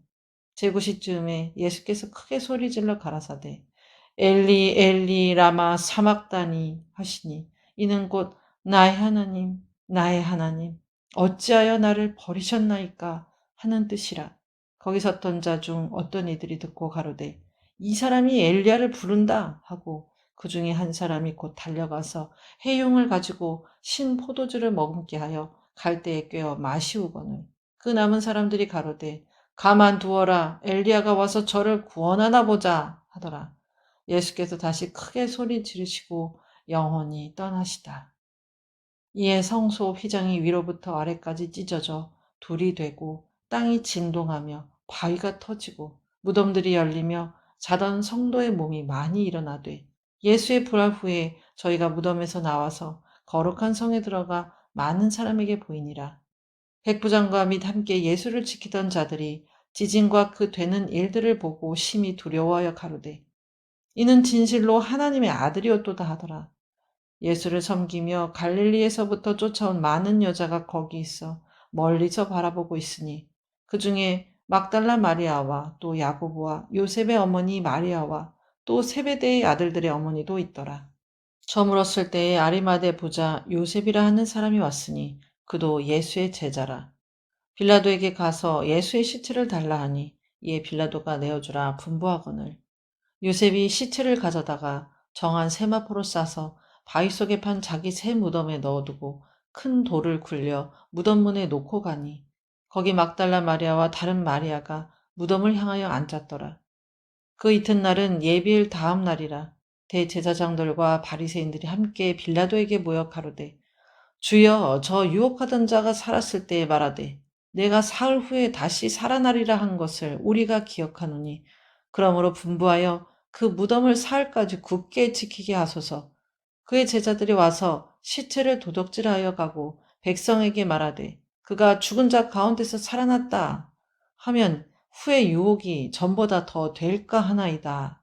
제9시쯤에 예수께서 크게 소리질러 가라사대 엘리 엘리 라마 사막다니 하시니 이는 곧 나의 하나님 어찌하여 나를 버리셨나이까 하는 뜻이라. 거기 섰던 자 중 어떤 이들이 듣고 가로되 이 사람이 엘리야를 부른다 하고 그 중에 한 사람이 곧 달려가서 해용을 가지고 신 포도주를 머금게 하여 갈대에 꿰어 마시우거늘 그 남은 사람들이 가로되 가만두어라 엘리야가 와서 저를 구원하나 보자 하더라. 예수께서 다시 크게 소리 지르시고 영원히 떠나시다. 이에 성소 휘장이 위로부터 아래까지 찢어져 둘이 되고 땅이 진동하며 바위가 터지고 무덤들이 열리며 자던 성도의 몸이 많이 일어나되 예수의 부활 후에 저희가 무덤에서 나와서 거룩한 성에 들어가 많은 사람에게 보이니라. 백부장과 및 함께 예수를 지키던 자들이 지진과 그 되는 일들을 보고 심히 두려워하여 가로되 이는 진실로 하나님의 아들이었도다 하더라. 예수를 섬기며 갈릴리에서부터 쫓아온 많은 여자가 거기 있어 멀리서 바라보고 있으니 그 중에 막달라 마리아와 또 야고보와 요셉의 어머니 마리아와 또 세베대의 아들들의 어머니도 있더라. 저물었을 때에 아리마대 부자 요셉이라 하는 사람이 왔으니 그도 예수의 제자라. 빌라도에게 가서 예수의 시체를 달라 하니 이에 빌라도가 내어주라 분부하거늘 요셉이 시체를 가져다가 정한 세마포로 싸서 바위 속에 판 자기 새 무덤에 넣어두고 큰 돌을 굴려 무덤 문에 놓고 가니 거기 막달라 마리아와 다른 마리아가 무덤을 향하여 앉았더라. 그 이튿날은 예비일 다음 날이라 대제사장들과 바리새인들이 함께 빌라도에게 모여 가로되 주여 저 유혹하던 자가 살았을 때에 말하되 내가 사흘 후에 다시 살아나리라 한 것을 우리가 기억하노니 그러므로 분부하여 그 무덤을 사흘까지 굳게 지키게 하소서. 그의 제자들이 와서 시체를 도둑질하여 가고 백성에게 말하되 그가 죽은 자 가운데서 살아났다 하면 후의 유혹이 전보다 더 될까 하나이다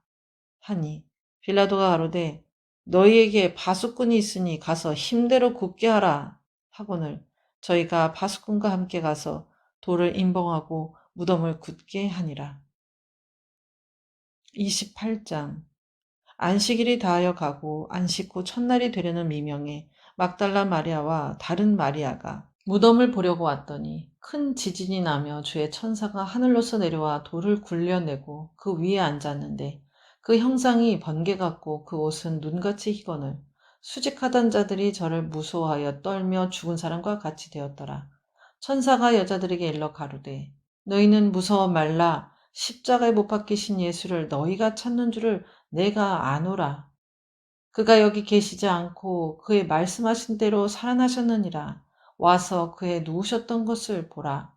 하니 빌라도가 가로되 너희에게 바수꾼이 있으니 가서 힘대로 굽게 하라 하거늘 저희가 바수꾼과 함께 가서 돌을 임봉하고 무덤을 굳게 하니라. 28장 안식일이 다하여 가고 안식 후 첫날이 되려는 미명에 막달라 마리아와 다른 마리아가 무덤을 보려고 왔더니 큰 지진이 나며 주의 천사가 하늘로서 내려와 돌을 굴려내고 그 위에 앉았는데 그 형상이 번개 같고 그 옷은 눈같이 희거늘 수직하던 자들이 저를 무서워하여 떨며 죽은 사람과 같이 되었더라. 천사가 여자들에게 일러 가로되 너희는 무서워 말라 십자가에 못 박히신 예수를 너희가 찾는 줄을 내가 아노라. 그가 여기 계시지 않고 그의 말씀하신 대로 살아나셨느니라. 와서 그의 누우셨던 것을 보라.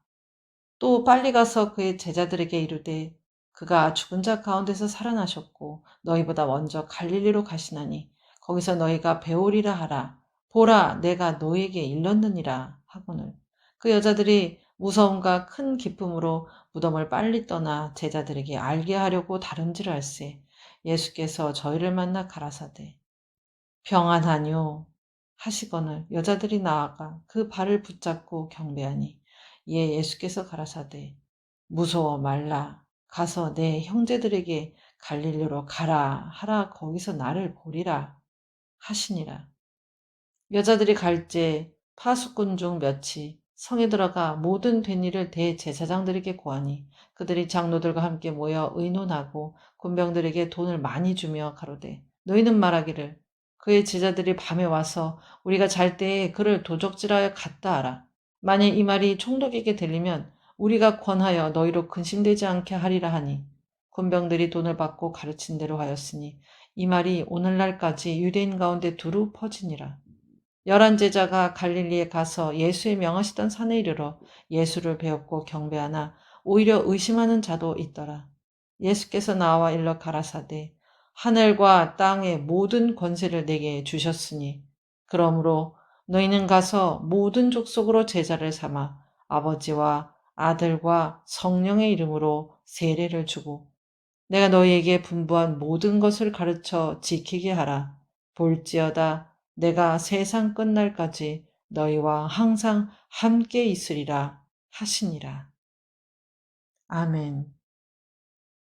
또 빨리 가서 그의 제자들에게 이르되 그가 죽은 자 가운데서 살아나셨고 너희보다 먼저 갈릴리로 가시나니 거기서 너희가 배우리라 하라. 보라 내가 너희에게 일렀느니라 하거늘 그 여자들이 무서움과 큰 기쁨으로 무덤을 빨리 떠나 제자들에게 알게 하려고 다름질할세 예수께서 저희를 만나 가라사대 평안하뇨 하시거늘 여자들이 나아가 그 발을 붙잡고 경배하니 이에 예수께서 가라사대 무서워 말라. 가서 내 형제들에게 갈릴리로 가라 하라. 거기서 나를 보리라 하시니라. 여자들이 갈제 파수꾼 중 몇이 성에 들어가 모든 된 일을 대제사장들에게 고하니 그들이 장로들과 함께 모여 의논하고 군병들에게 돈을 많이 주며 가로되 너희는 말하기를 그의 제자들이 밤에 와서 우리가 잘 때에 그를 도적질하여 갔다 하라. 만일 이 말이 총독에게 들리면 우리가 권하여 너희로 근심되지 않게 하리라 하니 군병들이 돈을 받고 가르친 대로 하였으니 이 말이 오늘날까지 유대인 가운데 두루 퍼지니라. 11제자가 갈릴리에 가서 예수의 명하시던 산에 이르러 예수를 배웠고 경배하나 오히려 의심하는 자도 있더라. 예수께서 나와 일러 가라사대 하늘과 땅의 모든 권세를 내게 주셨으니 그러므로 너희는 가서 모든 족속으로 제자를 삼아 아버지와 아들과 성령의 이름으로 세례를 주고 내가 너희에게 분부한 모든 것을 가르쳐 지키게 하라. 볼지어다 내가 세상 끝날까지 너희와 항상 함께 있으리라 하시니라. 아멘.